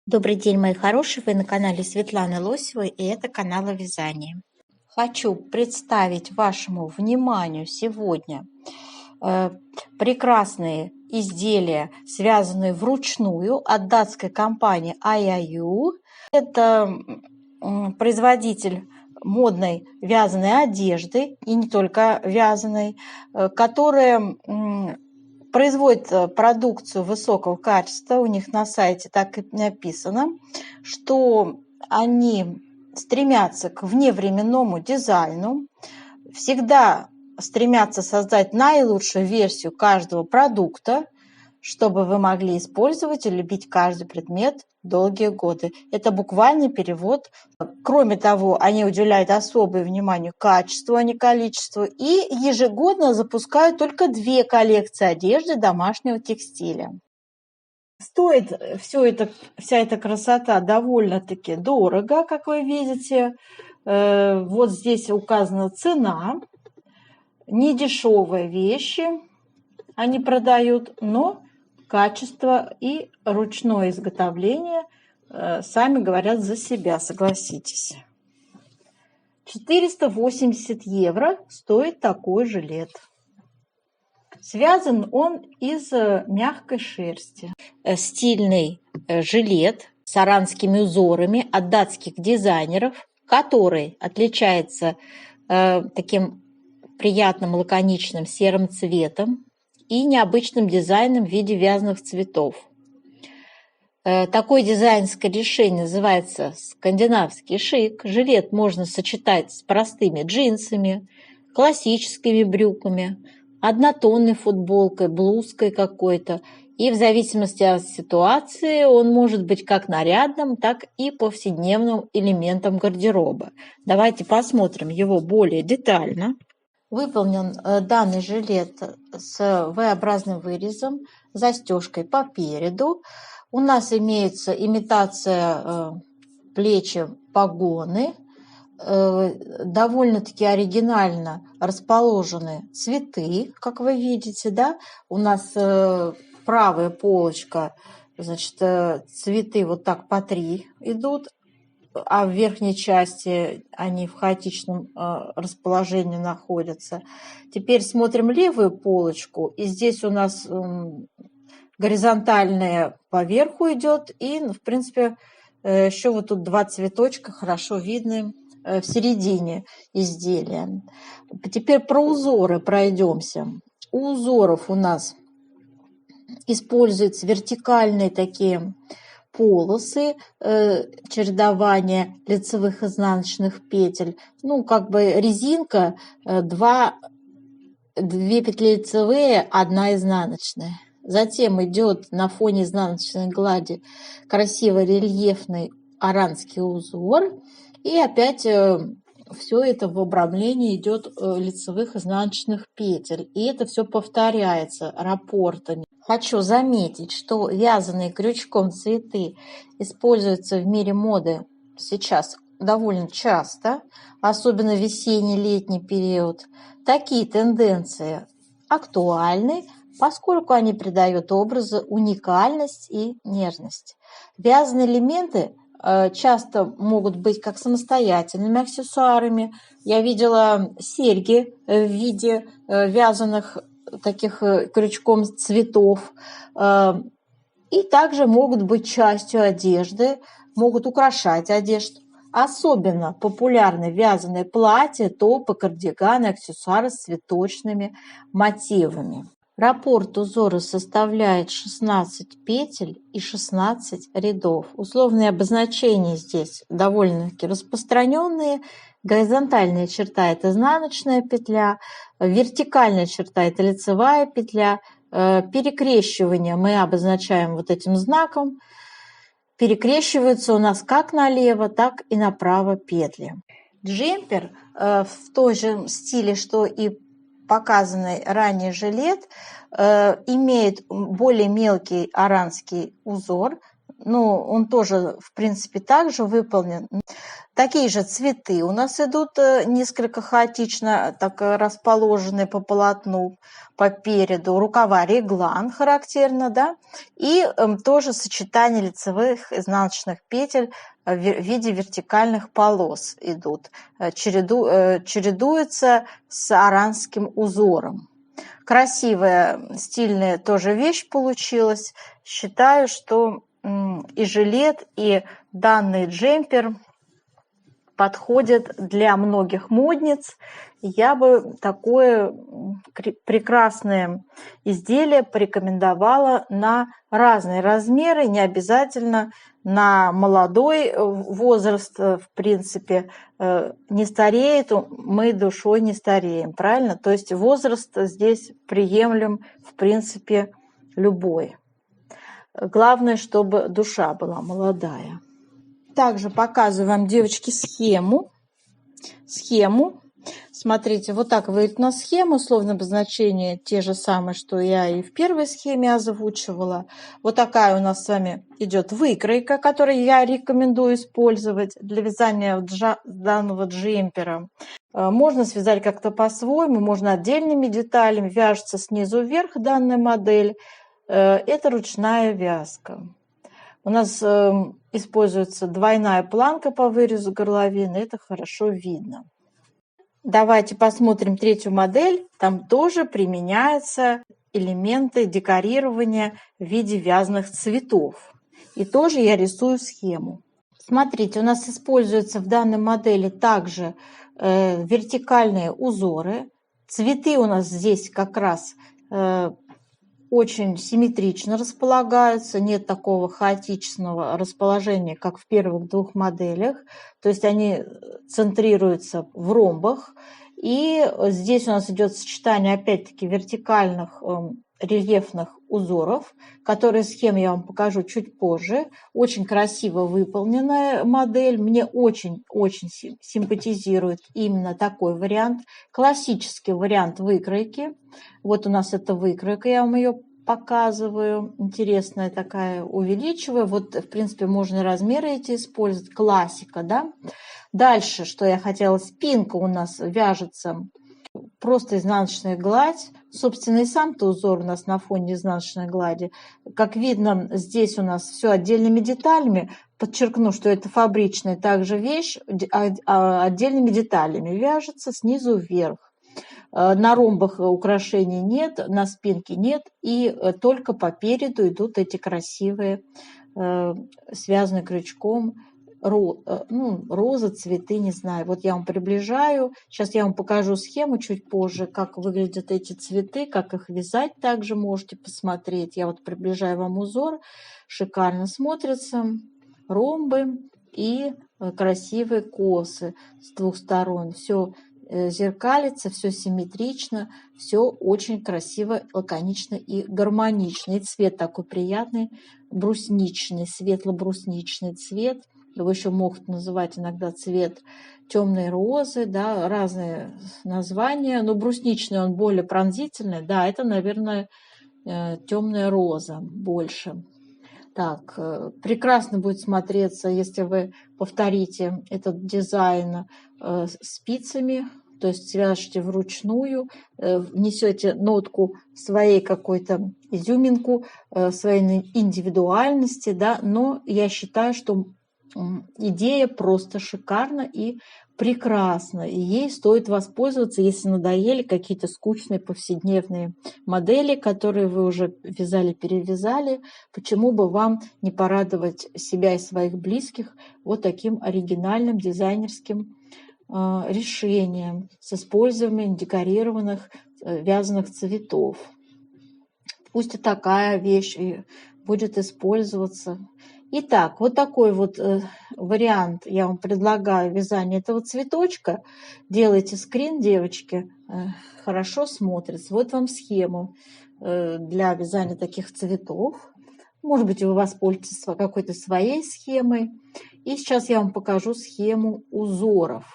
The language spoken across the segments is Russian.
Добрый день, мои хорошие! Вы на канале Светланы Лосевой, и это канал о вязании. Хочу представить вашему вниманию сегодня прекрасные изделия, связанные вручную от датской компании IIU. Это производитель модной вязаной одежды, и не только вязаной, которая производит продукцию высокого качества. У них на сайте так и написано, что они стремятся к вневременному дизайну, всегда стремятся создать наилучшую версию каждого продукта, чтобы вы могли использовать и любить каждый предмет долгие годы. Это буквальный перевод. Кроме того, они уделяют особое внимание качеству, а не количеству, и ежегодно запускают только 2 коллекции одежды домашнего текстиля. Стоит вся эта красота довольно-таки дорого, как вы видите. Вот здесь указана цена. Недешевые вещи они продают, но качество и ручное изготовление сами говорят за себя, согласитесь. 480 евро стоит такой жилет. Связан он из мягкой шерсти. Стильный жилет с аранскими узорами от датских дизайнеров, который отличается таким приятным лаконичным серым цветом и необычным дизайном в виде вязаных цветов. Такое дизайнерское решение называется скандинавский шик. Жилет можно сочетать с простыми джинсами, классическими брюками, однотонной футболкой, блузкой какой-то. И в зависимости от ситуации он может быть как нарядным, так и повседневным элементом гардероба. Давайте посмотрим его более детально. Выполнен данный жилет с V-образным вырезом, застежкой по переду. У нас имеется имитация плечи погоны. Довольно-таки оригинально расположены цветы, как вы видите, да? У нас правая полочка, значит, цветы вот так по 3 идут, а в верхней части они в хаотичном расположении находятся. Теперь смотрим левую полочку, и здесь у нас горизонтальная поверху идет, и, в принципе, еще вот тут 2 цветочка хорошо видны в середине изделия. Теперь про узоры пройдемся. У узоров у нас используются вертикальные такие полосы, чередование лицевых и изнаночных петель. Ну, как бы резинка, 2 петли лицевые, 1 изнаночная. Затем идет на фоне изнаночной глади красивый рельефный аранский узор. И опять все это в обрамлении идет лицевых изнаночных петель. И это все повторяется раппортами. Хочу заметить, что вязаные крючком цветы используются в мире моды сейчас довольно часто, особенно в весенне-летний период. Такие тенденции актуальны, поскольку они придают образу уникальность и нежность. Вязаные элементы часто могут быть как самостоятельными аксессуарами. Я видела серьги в виде вязаных таких крючком цветов. И также могут быть частью одежды, могут украшать одежду. Особенно популярны вязаные платья, топы, кардиганы, аксессуары с цветочными мотивами. Раппорт узора составляет 16 петель и 16 рядов. Условные обозначения здесь довольно-таки распространенные. Горизонтальная черта – это изнаночная петля, вертикальная черта – это лицевая петля. Перекрещивание мы обозначаем вот этим знаком. Перекрещиваются у нас как налево, так и направо петли. Джемпер в том же стиле, что и показанный ранее жилет, имеет более мелкий аранский узор, ну, он тоже, в принципе, также выполнен. Такие же цветы у нас идут несколько хаотично, так расположенные по полотну, по переду. Рукава реглан характерно, да, и тоже сочетание лицевых изнаночных петель в виде вертикальных полос идут, чередуются с аранским узором. Красивая, стильная тоже вещь получилась. Считаю, что и жилет, и данный джемпер подходит для многих модниц. Я бы такое прекрасное изделие порекомендовала на разные размеры, не обязательно на молодой возраст, в принципе, не стареет, мы душой не стареем, правильно? То есть возраст здесь приемлем, в принципе, любой. Главное, чтобы душа была молодая. Также показываю вам, девочки, схему. Смотрите, вот так выглядит на схему. Условное обозначение те же самые, что я и в первой схеме озвучивала. Вот такая у нас с вами идет выкройка, которую я рекомендую использовать для вязания данного джемпера. Можно связать как-то по-своему, можно отдельными деталями. Вяжется снизу вверх данная модель. Это ручная вязка. У нас используется двойная планка по вырезу горловины, это хорошо видно. Давайте посмотрим третью модель. Там тоже применяются элементы декорирования в виде вязаных цветов. И тоже я рисую схему. Смотрите, у нас используются в данной модели также вертикальные узоры. Цветы у нас здесь как раз очень симметрично располагаются, нет такого хаотичного расположения, как в первых двух моделях. То есть они центрируются в ромбах. И здесь у нас идет сочетание, опять-таки, вертикальных рельефных узоров, которые схемы я вам покажу чуть позже. Очень красиво выполненная модель. Мне очень-очень симпатизирует именно такой вариант. Классический вариант выкройки. Вот у нас эта выкройка, я вам ее показываю. Интересная такая, увеличиваю. Вот, в принципе, можно размеры эти использовать. Классика, да? Дальше, что я хотела, спинка у нас вяжется просто изнаночная гладь. Собственно, и сам-то узор у нас на фоне изнаночной глади. Как видно, здесь у нас все отдельными деталями. Подчеркну, что это фабричная также вещь, отдельными деталями вяжется снизу вверх. На ромбах украшений нет, на спинке нет, и только по переду идут эти красивые, связанные крючком, розы, цветы, не знаю. Вот я вам приближаю. Сейчас я вам покажу схему чуть позже, как выглядят эти цветы, как их вязать также можете посмотреть. Я вот приближаю вам узор. Шикарно смотрятся ромбы и красивые косы с двух сторон. Все зеркалится, все симметрично, все очень красиво, лаконично и гармонично. И цвет такой приятный, брусничный, светло-брусничный цвет. Его еще могут называть иногда цвет темной розы, да, разные названия. Но брусничный он более пронзительный. Да, это, наверное, темная роза больше. Так, прекрасно будет смотреться, если вы повторите этот дизайн спицами, то есть свяжете вручную, внесете нотку своей какой-то изюминку, своей индивидуальности, да, но я считаю, что идея просто шикарна и прекрасна, и ей стоит воспользоваться, если надоели какие-то скучные повседневные модели, которые вы уже вязали, перевязали. Почему бы вам не порадовать себя и своих близких вот таким оригинальным дизайнерским решением с использованием декорированных вязаных цветов. Пусть и такая вещь будет использоваться. Итак, вот такой вот вариант я вам предлагаю вязания этого цветочка. Делайте скрин, девочки, хорошо смотрится. Вот вам схема для вязания таких цветов. Может быть, вы воспользуетесь какой-то своей схемой. И сейчас я вам покажу схему узоров.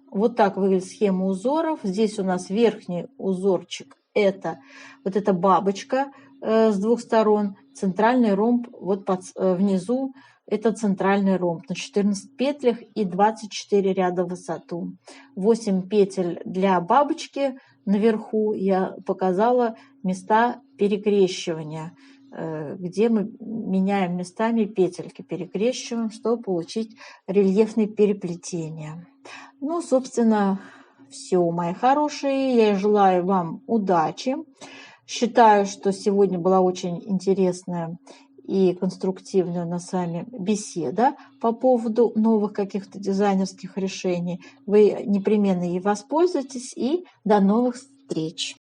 Вот так выглядит схема узоров. Здесь у нас верхний узорчик. Это вот эта бабочка с двух сторон, центральный ромб вот внизу, это центральный ромб на 14 петлях и 24 ряда в высоту. 8 петель для бабочки наверху. Я показала места перекрещивания, где мы меняем местами петельки, перекрещиваем, чтобы получить рельефные переплетения. Ну, собственно, все, мои хорошие. Я желаю вам удачи. Считаю, что сегодня была очень интересная и конструктивная у нас с вами беседа по поводу новых каких-то дизайнерских решений. Вы непременно ей воспользуетесь, и до новых встреч!